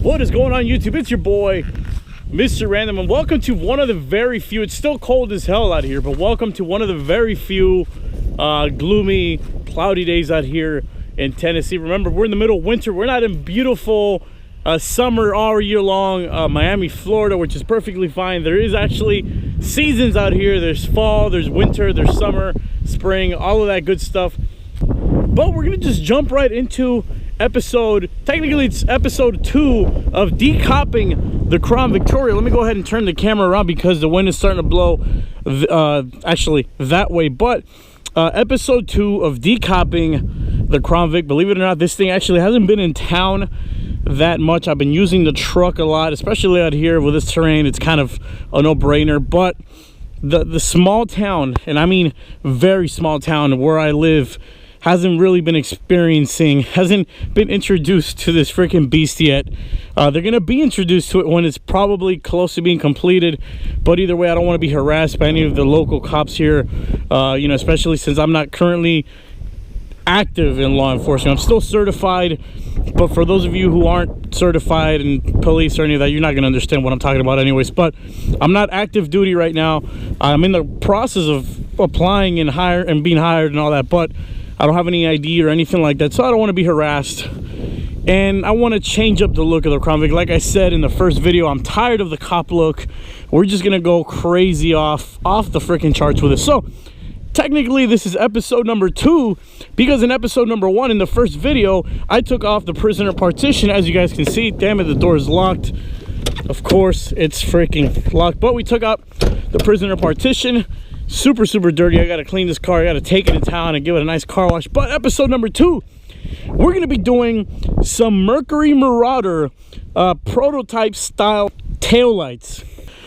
What is going on, YouTube? It's your boy Mr. Random, and welcome to one of the very few, it's still cold as hell out here, but welcome to one of the very few gloomy, cloudy days out here in Tennessee. Remember, we're in the middle of winter. We're not in beautiful summer all year long, Miami, Florida, which is perfectly fine. There is actually seasons out here. There's fall, there's winter, there's summer, spring, all of that good stuff. But we're gonna just jump right into technically it's episode 2 of decopping the Crown Victoria. Let me go ahead and turn the camera around because the wind is starting to blow actually that way. But episode 2 of decopping the Crown Vic. Believe it or not, this thing actually hasn't been in town that much. I've been using the truck a lot, especially out here with this terrain. It's kind of a no-brainer. But the small town, and I mean very small town where I live, hasn't been introduced to this freaking beast yet. They're gonna be introduced to it when it's probably close to being completed. But either way, I don't want to be harassed by any of the local cops here, you know, especially since I'm not currently active in law enforcement. I'm still certified, but for those of you who aren't certified in police or any of that, you're not gonna understand what I'm talking about anyways. But I'm not active duty right now. I'm in the process of applying and being hired and all that, but I don't have any ID or anything like that, so I don't want to be harassed. And I want to change up the look of the Crown Vic. Like I said in the first video, I'm tired of the cop look. We're just gonna go crazy off the freaking charts with it. So technically this is episode number 2, because in episode number 1, in the first video, I took off the prisoner partition. As you guys can see, damn it, the door is locked. Of course it's freaking locked, but we took out the prisoner partition. Super dirty. I gotta clean this car. I gotta take it to town and give it a nice car wash. But episode number 2, we're gonna be doing some Mercury Marauder prototype style taillights.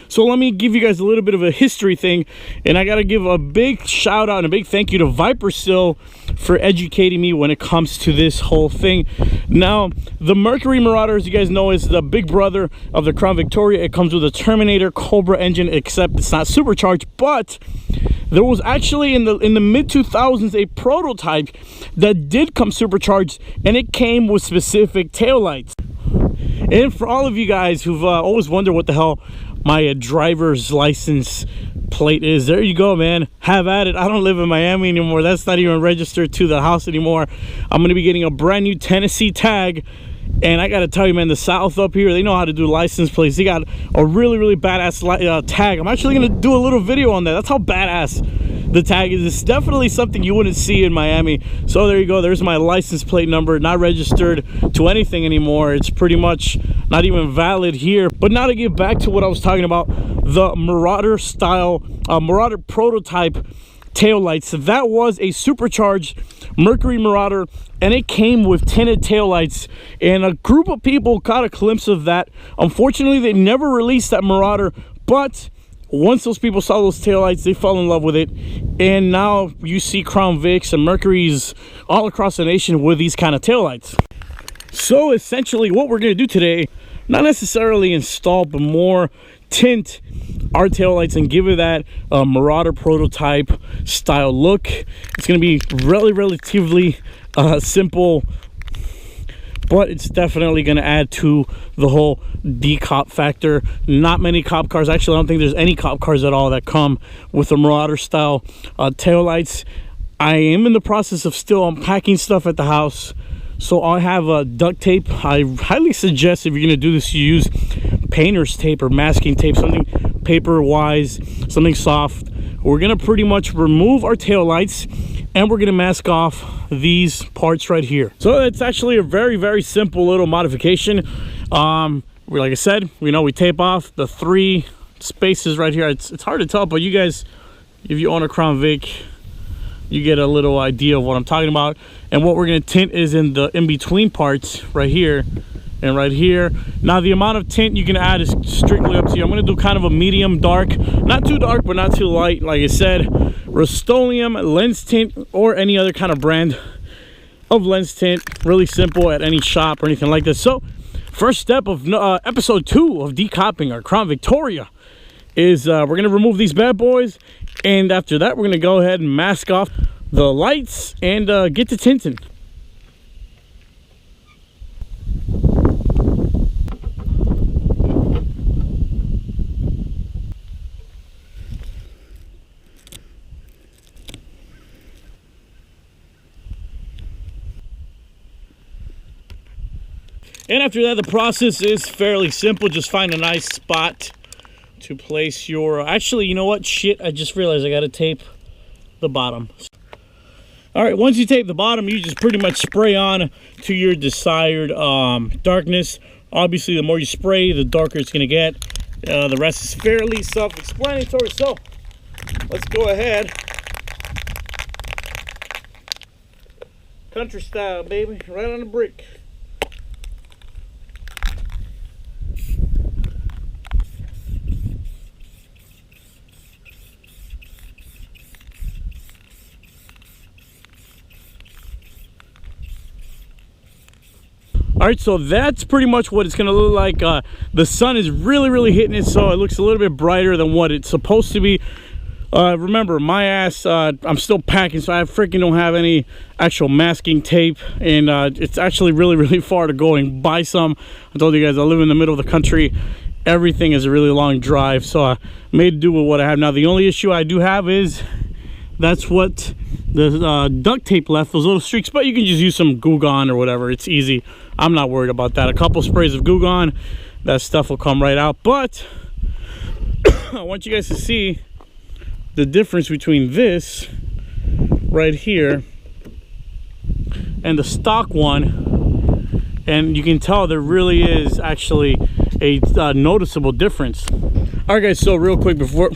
So let me give you guys a little bit of a history thing, and I gotta give a big shout out and a big thank you to Vipersil for educating me when it comes to this whole thing. Now, the Mercury Marauder, as you guys know, is the big brother of the Crown Victoria. It comes with a Terminator Cobra engine, except it's not supercharged. But there was actually in the mid 2000s a prototype that did come supercharged, and it came with specific taillights. And for all of you guys who've always wondered what the hell my driver's license plate is, there you go, man. Have at it. I don't live in Miami anymore. That's not even registered to the house anymore. I'm gonna be getting a brand new Tennessee tag, and I gotta tell you, man, the South up here, they know how to do license plates. They got a really badass tag. I'm actually gonna do a little video on that. That's how badass the tag is. It's definitely something you wouldn't see in Miami. So there you go. There's my license plate number. Not registered to anything anymore. It's pretty much not even valid here. But now to get back to what I was talking about, the Marauder style, Marauder prototype taillights. That was a supercharged Mercury Marauder, and it came with tinted taillights, and a group of people caught a glimpse of that. Unfortunately, they never released that Marauder, but once those people saw those taillights, they fell in love with it. And now you see Crown Vics and Mercuries all across the nation with these kind of taillights. So essentially what we're going to do today, not necessarily install, but more tint our taillights and give it that Marauder prototype style look. It's going to be relatively simple, but it's definitely going to add to the whole decop factor. Not many cop cars, actually I don't think there's any cop cars at all that come with the Marauder style taillights. I am in the process of still unpacking stuff at the house, so I have duct tape. I highly suggest, if you're going to do this, you use painter's tape or masking tape, something paper wise, something soft. We're going to pretty much remove our taillights, and we're going to mask off these parts right here. So it's actually a very simple little modification. Like I said, we tape off the 3 spaces right here. It's hard to tell, but you guys, if you own a Crown Vic, you get a little idea of what I'm talking about. And what we're going to tint is in the in-between parts right here and right here. Now the amount of tint you can add is strictly up to you. I'm going to do kind of a medium dark, not too dark but not too light. Like I said, Rust-Oleum lens tint or any other kind of brand of lens tint. Really simple at any shop or anything like this. So first step of episode 2 of decopping our Crown Victoria is we're going to remove these bad boys, and after that we're going to go ahead and mask off the lights and get to tinting. And after that, the process is fairly simple. Just find a nice spot to place your, actually, you know what, shit, I just realized I gotta tape the bottom. All right, once you tape the bottom, you just pretty much spray on to your desired darkness. Obviously, the more you spray, the darker it's gonna get. The rest is fairly self-explanatory, so let's go ahead. Country style, baby, right on the brick. All right, so that's pretty much what it's gonna look like. The sun is really hitting it, so it looks a little bit brighter than what it's supposed to be. Remember, my ass, I'm still packing, so I freaking don't have any actual masking tape, and it's actually really far to go and buy some. I told you guys I live in the middle of the country. Everything is a really long drive, so I made do with what I have. Now, the only issue I do have is that's what the duct tape left, those little streaks, but you can just use some Goo Gone or whatever. It's easy. I'm not worried about that. A couple sprays of Goo Gone, that stuff will come right out. But I want you guys to see the difference between this right here and the stock one, and you can tell there really is actually a noticeable difference. All right, guys, so real quick before,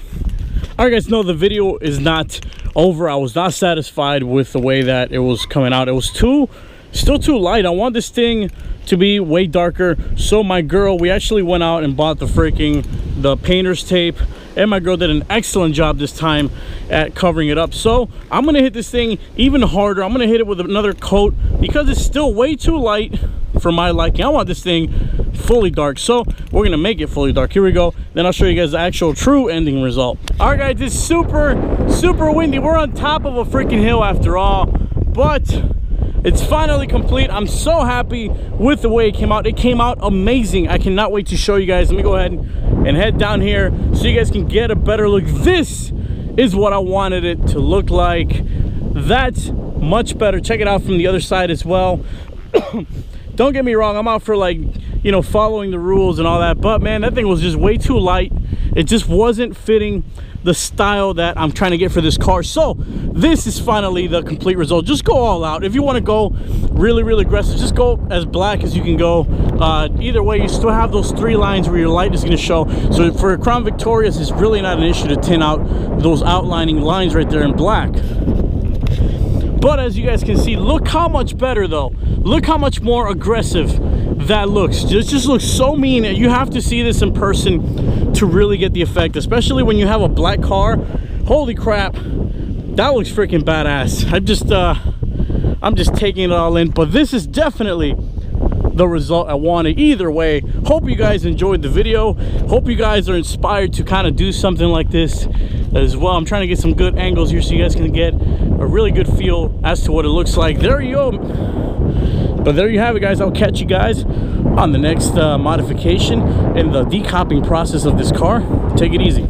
all right, guys, no, the video is not over. I was not satisfied with the way that it was coming out. It was still too light. I want this thing to be way darker. So my girl, we actually went out and bought the painter's tape, and my girl did an excellent job this time at covering it up. So I'm gonna hit this thing even harder. I'm gonna hit it with another coat because it's still way too light for my liking. I want this thing fully dark, so we're gonna make it fully dark. Here we go. Then I'll show you guys the actual true ending result. All right, guys, it's super windy. We're on top of a freaking hill after all, but it's finally complete. I'm so happy with the way it came out. It came out amazing. I cannot wait to show you guys. Let me go ahead and head down here so you guys can get a better look. This is what I wanted it to look like. That's much better. Check it out from the other side as well. Don't get me wrong, I'm out for, like, you know, following the rules and all that, but man, that thing was just way too light. It just wasn't fitting the style that I'm trying to get for this car. So this is finally the complete result. Just go all out. If you want to go really aggressive, just go as black as you can go. Either way, you still have those 3 lines where your light is going to show. So for a Crown Victorious, it's really not an issue to tin out those outlining lines right there in black. But as you guys can see, look how much better though. Look how much more aggressive that looks. It just looks so mean. You have to see this in person to really get the effect, especially when you have a black car. Holy crap, that looks freaking badass. I'm just taking it all in, but this is definitely the result I wanted. Either way, hope you guys enjoyed the video. Hope you guys are inspired to kind of do something like this as well. I'm trying to get some good angles here so you guys can get a really good feel as to what it looks like. There you go. But there you have it, guys. I'll catch you guys on the next modification in the decopping process of this car. Take it easy.